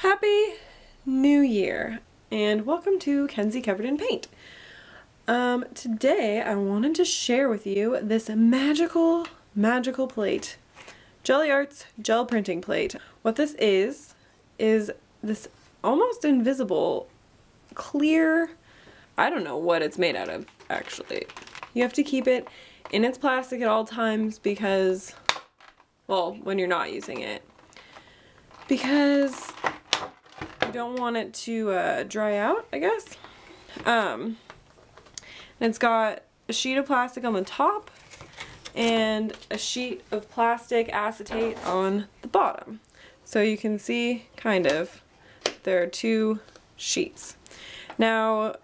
Happy New Year and welcome to Kenzie Covered in Paint. Today I wanted to share with you this magical plate. Gelli Arts gel printing plate. What this is this almost invisible clear, I don't know what it's made out of actually. You have to keep it in its plastic at all times because, well, when you're not using it, because you don't want it to dry out, I guess. And it's got a sheet of plastic on the top and a sheet of plastic acetate on the bottom. So you can see, kind of, there are two sheets. Now,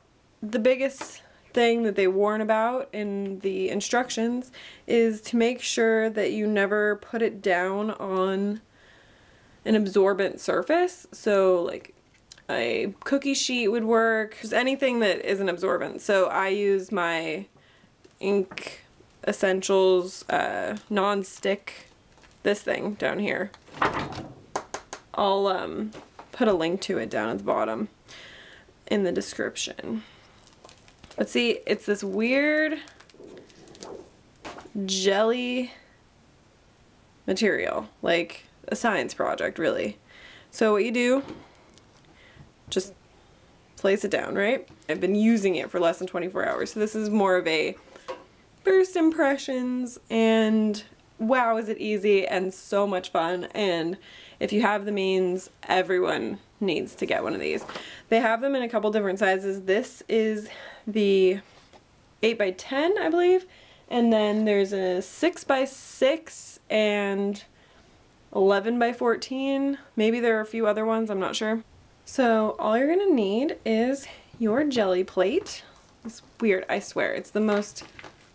the biggest thing that they warn about in the instructions is to make sure that you never put it down on an absorbent surface. So like a cookie sheet would work, just anything that isn't absorbent. So I use my Inkssentials non-stick, this thing down here. I'll put a link to it down at the bottom in the description. But see, it's this weird jelly material, like a science project, really. So what you do, just place it down, right? I've been using it for less than 24 hours, so this is more of a first impressions, and wow, is it easy and so much fun. And if you have the means, everyone needs to get one of these. They have them in a couple different sizes. This is the 8x10, I believe, and then there's a 6x6 and 11x14. Maybe there are a few other ones, I'm not sure. So all you're gonna need is your jelly plate. It's weird, I swear. It's the most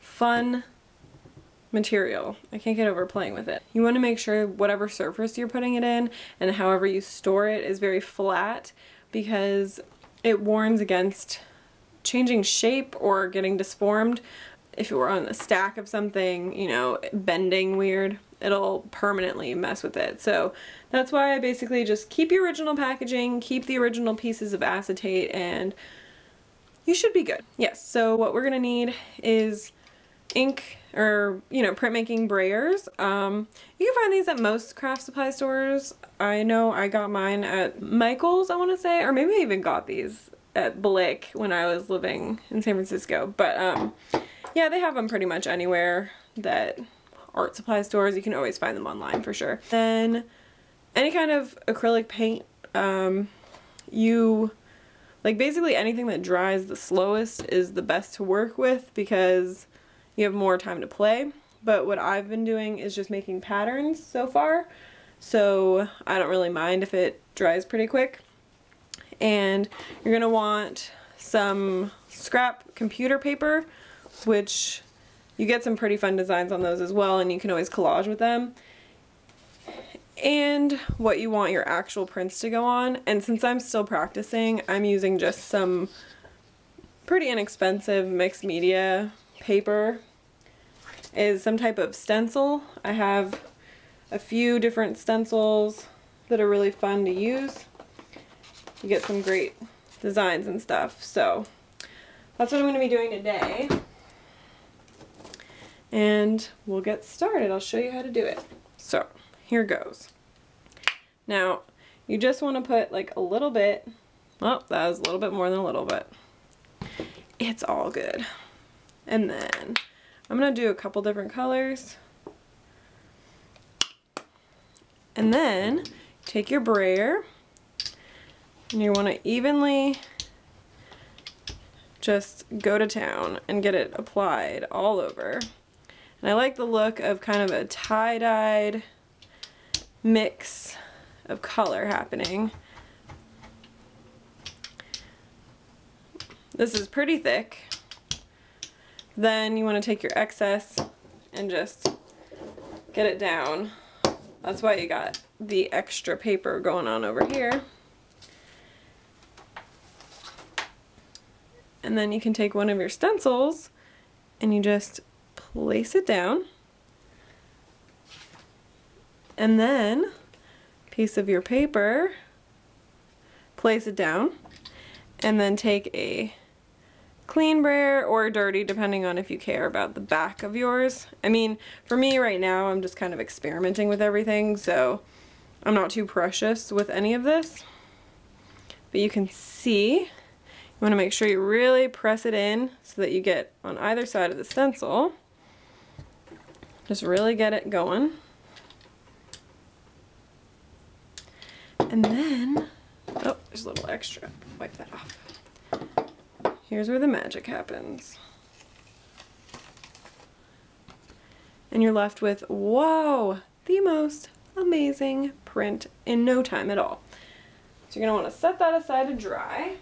fun material. I can't get over playing with it. You want to make sure whatever surface you're putting it in and however you store it is very flat, because it warns against changing shape or getting disformed. If it were on a stack of something, you know, bending weird, it'll permanently mess with it. So that's why I basically just keep your original packaging, keep the original pieces of acetate, and you should be good. Yes, so what we're gonna need is ink, or, you know, printmaking brayers. You can find these at most craft supply stores. I know I got mine at Michael's, I want to say, or maybe I even got these at Blick when I was living in San Francisco. But yeah, they have them pretty much anywhere that art supply stores. You can always find them online for sure. Then any kind of acrylic paint, like basically anything that dries the slowest is the best to work with because you have more time to play. But what I've been doing is just making patterns so far, so I don't really mind if it dries pretty quick. And you're gonna want some scrap computer paper, which you get some pretty fun designs on those as well, and you can always collage with them. And what you want your actual prints to go on. And since I'm still practicing, I'm using just some pretty inexpensive mixed media paper. Is some type of stencil. I have a few different stencils that are really fun to use. You get some great designs and stuff. So that's what I'm going to be doing today. And we'll get started. I'll show you how to do it. So here goes. Now you just want to put like a little bit. Oh, that was a little bit more than a little bit. It's all good. And then I'm going to do a couple different colors. And then take your brayer and you want to evenly just go to town and get it applied all over. And I like the look of kind of a tie-dyed mix of color happening. This is pretty thick. Then you want to take your excess and just get it down. That's why you got the extra paper going on over here. And then you can take one of your stencils and you just place it down. And then a piece of your paper place it down, and then take a clean brayer or dirty, depending on if you care about the back of yours. I mean, for me right now, I'm just kind of experimenting with everything, so I'm not too precious with any of this. But you can see, you want to make sure you really press it in so that you get on either side of the stencil. Just really get it going. And then, oh, there's a little extra. Wipe that off. Here's where the magic happens. And you're left with, whoa, the most amazing print in no time at all. So you're gonna wanna set that aside to dry.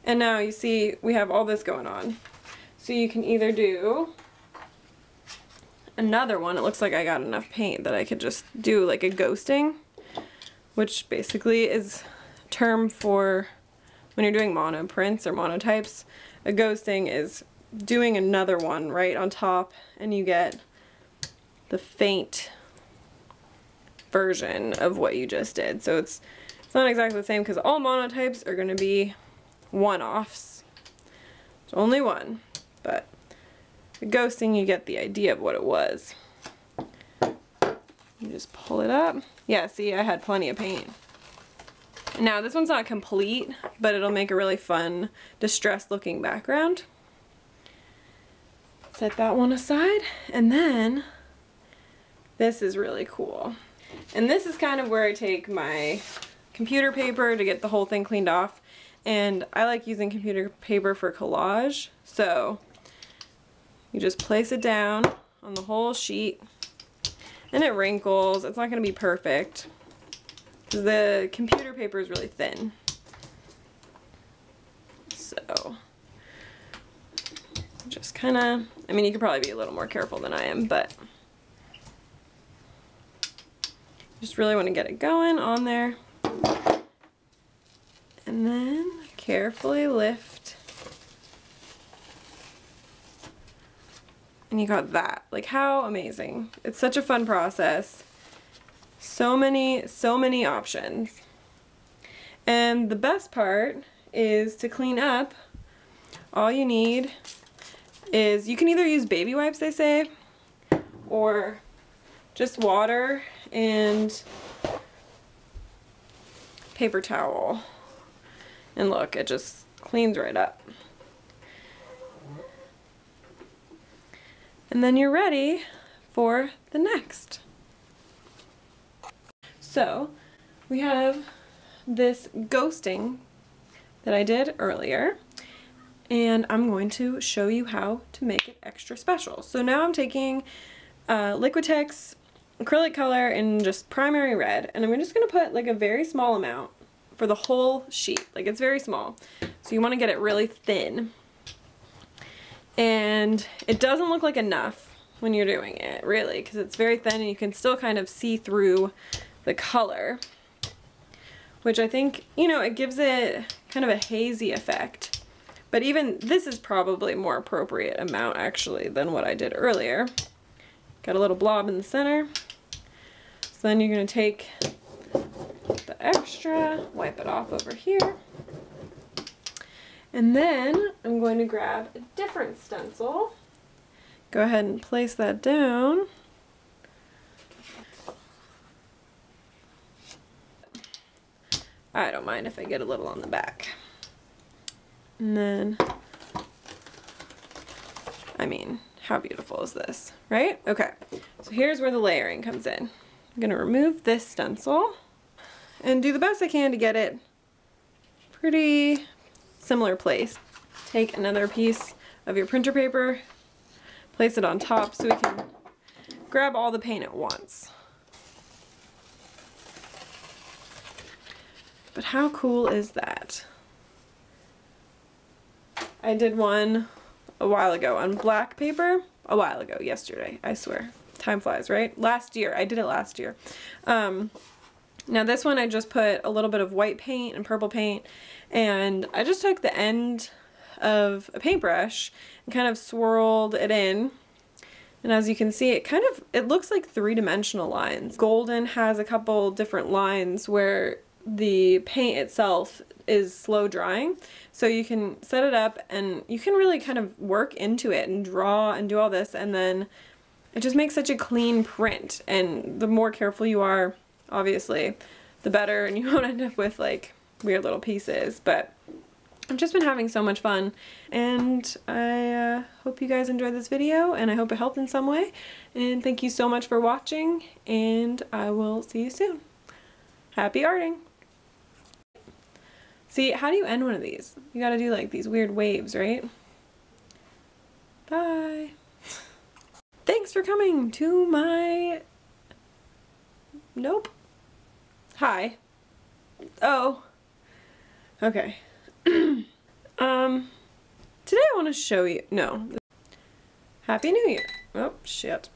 And now you see we have all this going on. So you can either do another one. It looks like I got enough paint that I could just do like a ghosting, which basically is a term for when you're doing mono prints or monotypes. A ghosting is doing another one right on top, and you get the faint version of what you just did. So it's not exactly the same, because all monotypes are going to be one-offs. It's only one, but the ghosting, you get the idea of what it was. You just pull it up. Yeah, see, I had plenty of paint. Now this one's not complete, but it'll make a really fun, distressed looking background. Set that one aside, and then this is really cool. And this is kind of where I take my computer paper to get the whole thing cleaned off. And I like using computer paper for collage, so you just place it down on the whole sheet, and it wrinkles. It's not going to be perfect, because the computer paper is really thin. So just kind of, I mean, you could probably be a little more careful than I am, but just really want to get it going on there. And then carefully lift. And you got that. Like, how amazing. It's such a fun process. So many options. And the best part is to clean up. All you need is, you can either use baby wipes, they say, or just water and paper towel. And look, it just cleans right up. And then you're ready for the next. So we have this ghosting that I did earlier, and I'm going to show you how to make it extra special. So now I'm taking Liquitex acrylic color in just primary red, and I'm just going to put like a very small amount for the whole sheet. Like, it's very small, so you want to get it really thin, and it doesn't look like enough when you're doing it, really, because it's very thin and you can still kind of see through the color, which I think, you know, it gives it kind of a hazy effect. But even this is probably a more appropriate amount actually than what I did earlier. Got a little blob in the center. So then you're going to take the extra, wipe it off over here, and then I'm going to grab a different stencil. Go ahead and place that down. I don't mind if I get a little on the back. And then, I mean, how beautiful is this, right? Okay, so here's where the layering comes in. I'm gonna remove this stencil and do the best I can to get it pretty similar place. Take another piece of your printer paper, place it on top so we can grab all the paint at once. But how cool is that? I did one a while ago on black paper. A while ago, yesterday, I swear. Time flies, right? Last year, I did it last year. Now this one I just put a little bit of white paint and purple paint, and I just took the end of a paintbrush and kind of swirled it in. And as you can see, it looks like three-dimensional lines. Golden has a couple different lines where the paint itself is slow drying, so you can set it up and you can really kind of work into it and draw and do all this, and then it just makes such a clean print. And the more careful you are, obviously, the better, and you won't end up with like weird little pieces. But I've just been having so much fun, and I hope you guys enjoyed this video, and I hope it helped in some way. And thank you so much for watching, and I will see you soon. Happy arting! See, how do you end one of these? You gotta do like these weird waves, right? Bye! Thanks for coming to my... Nope. Hi. Oh. Okay. Today I want to show you... No. Happy New Year. Oh, shit.